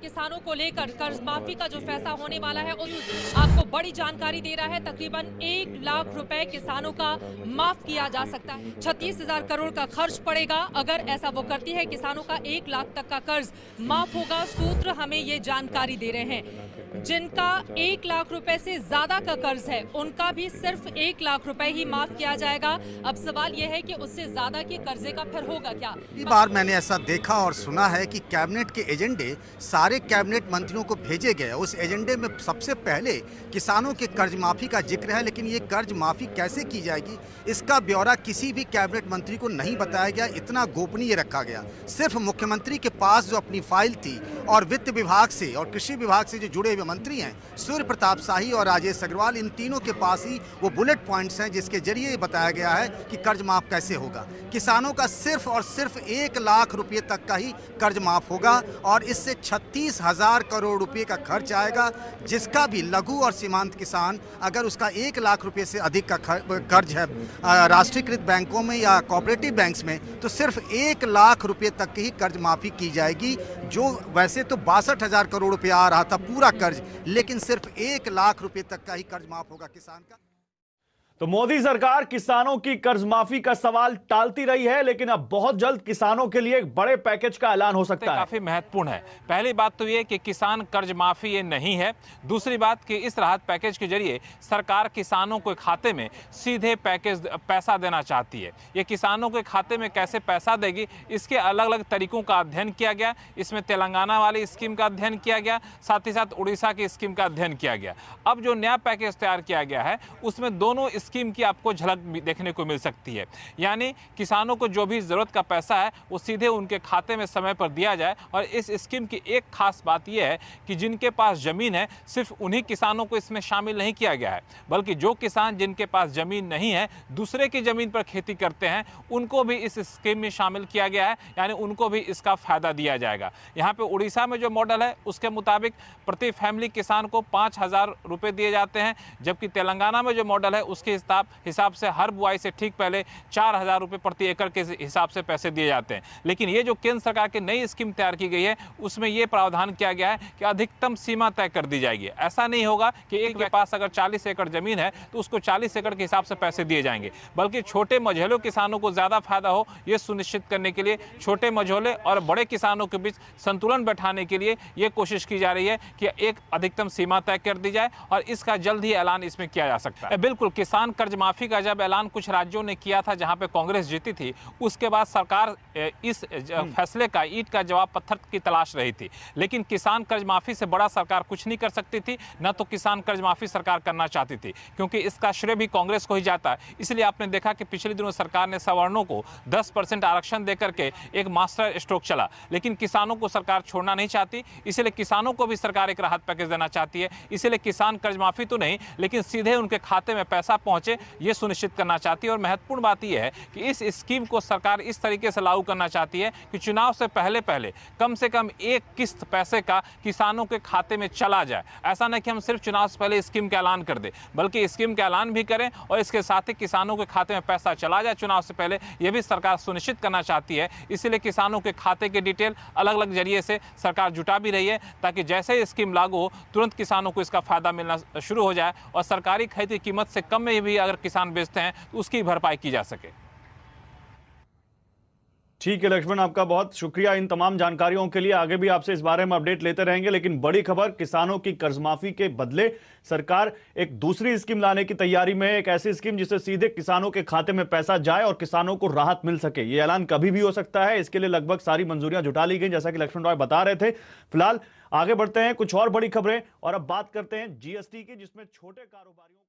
किसानों को लेकर कर्ज माफी का जो फैसला होने वाला है उस आपको बड़ी जानकारी दे रहा है। तकरीबन 1 लाख रुपए किसानों का माफ किया जा सकता है। 36,000 करोड़ का खर्च पड़ेगा अगर ऐसा वो करती है। किसानों का 1 लाख तक का कर्ज माफ होगा। सूत्र हमें ये जानकारी दे रहे हैं। जिनका 1 लाख रुपए से ज्यादा का कर्ज है उनका भी सिर्फ 1 लाख रुपए ही माफ किया जाएगा। अब सवाल यह है कि उससे ज्यादा के कर्जे का फिर होगा क्या? कई बार मैंने ऐसा देखा और सुना है कि कैबिनेट के एजेंडे सारे कैबिनेट मंत्रियों को भेजे गए। उस एजेंडे में सबसे पहले किसानों के कर्ज माफी का जिक्र है, लेकिन ये कर्ज माफी कैसे की जाएगी इसका ब्यौरा किसी भी कैबिनेट मंत्री को नहीं बताया गया। इतना गोपनीय रखा गया। सिर्फ मुख्यमंत्री के पास जो अपनी फाइल थी और वित्त विभाग से और कृषि विभाग से जो जुड़े हुए मंत्री हैं सूर्य प्रताप शाही और राजेश अग्रवाल, इन तीनों के पास ही वो बुलेट पॉइंट्स हैं जिसके जरिए बताया गया है कि कर्ज माफ कैसे होगा। किसानों का सिर्फ और सिर्फ 1 लाख रुपए तक का ही कर्ज माफ होगा और इससे 36,000 करोड़ रुपए का खर्च आएगा। जिसका भी लघु और सीमांत किसान अगर उसका 1 लाख रुपए से अधिक का कर्ज है राष्ट्रीयकृत बैंकों में या कोऑपरेटिव बैंक्स में, तो सिर्फ 1 लाख रुपए तक की ही कर्ज माफी की जाएगी। जो वैसे तो 62,000 करोड़ रुपया आ रहा था पूरा कर्ज, लेकिन सिर्फ 1 लाख रुपए तक का ही कर्ज माफ होगा किसान का। तो मोदी सरकार किसानों की कर्ज माफी का सवाल टालती रही है, लेकिन अब बहुत जल्द किसानों के लिए एक बड़े पैकेज का ऐलान हो सकता है। काफी महत्वपूर्ण है। पहली बात तो ये कि किसान कर्ज माफी ये नहीं है। दूसरी बात कि इस राहत पैकेज के जरिए सरकार किसानों के खाते में सीधे पैसा देना चाहती है। ये किसानों के खाते में कैसे पैसा देगी इसके अलग अलग तरीकों का अध्ययन किया गया। इसमें तेलंगाना वाली स्कीम का अध्ययन किया गया, साथ ही साथ उड़ीसा की स्कीम का अध्ययन किया गया। अब जो नया पैकेज तैयार किया गया है उसमें दोनों स्कीम की आपको झलक देखने को मिल सकती है। यानी किसानों को जो भी जरूरत का पैसा है वो सीधे उनके खाते में समय पर दिया जाए। और इस स्कीम की एक खास बात यह है कि जिनके पास जमीन है सिर्फ उन्हीं किसानों को इसमें शामिल नहीं किया गया है, बल्कि जो किसान जिनके पास जमीन नहीं है, दूसरे की जमीन पर खेती करते हैं, उनको भी इस स्कीम में शामिल किया गया है। यानी उनको भी इसका फायदा दिया जाएगा। यहाँ पे उड़ीसा में जो मॉडल है उसके मुताबिक प्रति फैमिली किसान को 5,000 रुपए दिए जाते हैं, जबकि तेलंगाना में जो मॉडल है उसके हिसाब से हर बुआई से ठीक पहले 4,000 रुपए प्रति एकड़ के हिसाब से पैसे दिए जाते हैं। लेकिन ये जो केंद्र सरकार की नई स्कीम तैयार की गई है उसमें यह प्रावधान किया गया है कि अधिकतम सीमा तय कर दी जाएगी। ऐसा नहीं होगा कि एक के पास अगर 40 एकड़ जमीन है तो उसको 40 एकड़ के हिसाब से पैसे दिए जाएंगे, बल्कि छोटे मझोले किसानों को ज्यादा फायदा हो यह सुनिश्चित करने के लिए छोटे मझोले और बड़े किसानों के बीच संतुलन बैठाने के लिए यह कोशिश की जा रही है कि एक अधिकतम सीमा तय कर दी जाए और इसका जल्द ही ऐलान इसमें किया जा सकता है। बिल्कुल, किसान कर्ज माफी का जब ऐलान कुछ राज्यों ने किया था जहां पे कांग्रेस जीती थी, उसके बाद सरकार इस फैसले का ईंट का जवाब पत्थर की तलाश रही थी। लेकिन किसान कर्ज माफी से बड़ा सरकार कुछ नहीं कर सकती थी, न तो किसान कर्ज माफी सरकार करना चाहती थी, क्योंकि इसका श्रेय भी कांग्रेस को ही जाता है। इसलिए आपने देखा कि पिछले दिनों सरकार ने सवर्णों को 10% आरक्षण देकर के एक मास्टर स्ट्रोक चला, लेकिन किसानों को सरकार छोड़ना नहीं चाहती। इसलिए किसानों को भी सरकार एक राहत पैकेज देना चाहती है। इसलिए किसान कर्ज माफी तो नहीं, लेकिन सीधे उनके खाते में पैसा पहुंचे ये सुनिश्चित करना चाहती है। और महत्वपूर्ण बात यह है कि इस स्कीम को सरकार इस तरीके से लागू करना चाहती है कि चुनाव से पहले कम से कम एक किस्त पैसे का किसानों के खाते में चला जाए। ऐसा नहीं कि हम सिर्फ चुनाव से पहले स्कीम का ऐलान कर दे, बल्कि स्कीम का ऐलान भी करें और इसके साथ ही किसानों के खाते में पैसा चला जाए चुनाव से पहले, यह भी सरकार सुनिश्चित करना चाहती है। इसलिए किसानों के खाते के डिटेल अलग अलग जरिए से सरकार जुटा भी रही है, ताकि जैसे ही स्कीम लागू हो तुरंत किसानों को इसका फायदा मिलना शुरू हो जाए और सरकारी खरीद की कीमत से कम में भी अगर किसान बेचते हैं तो उसकी भरपाई की जा सके। ठीक है लक्ष्मण, आपका बहुत शुक्रिया इन तमाम जानकारियों के लिए। आगे भी आपसे इस बारे में अपडेट लेते रहेंगे। लेकिन बड़ी खबर, किसानों की कर्जमाफी के बदले सरकार एक दूसरी स्कीम लाने की तैयारी में है। एक ऐसी स्कीम जिससे सीधे किसानों के खाते में पैसा जाए और किसानों को राहत मिल सके। यह ऐलान कभी भी हो सकता है। इसके लिए लगभग सारी मंजूरियां जुटा ली गई, जैसा कि लक्ष्मण राय बता रहे थे। फिलहाल आगे बढ़ते हैं, कुछ और बड़ी खबरें, और अब बात करते हैं जीएसटी की, जिसमें छोटे कारोबारियों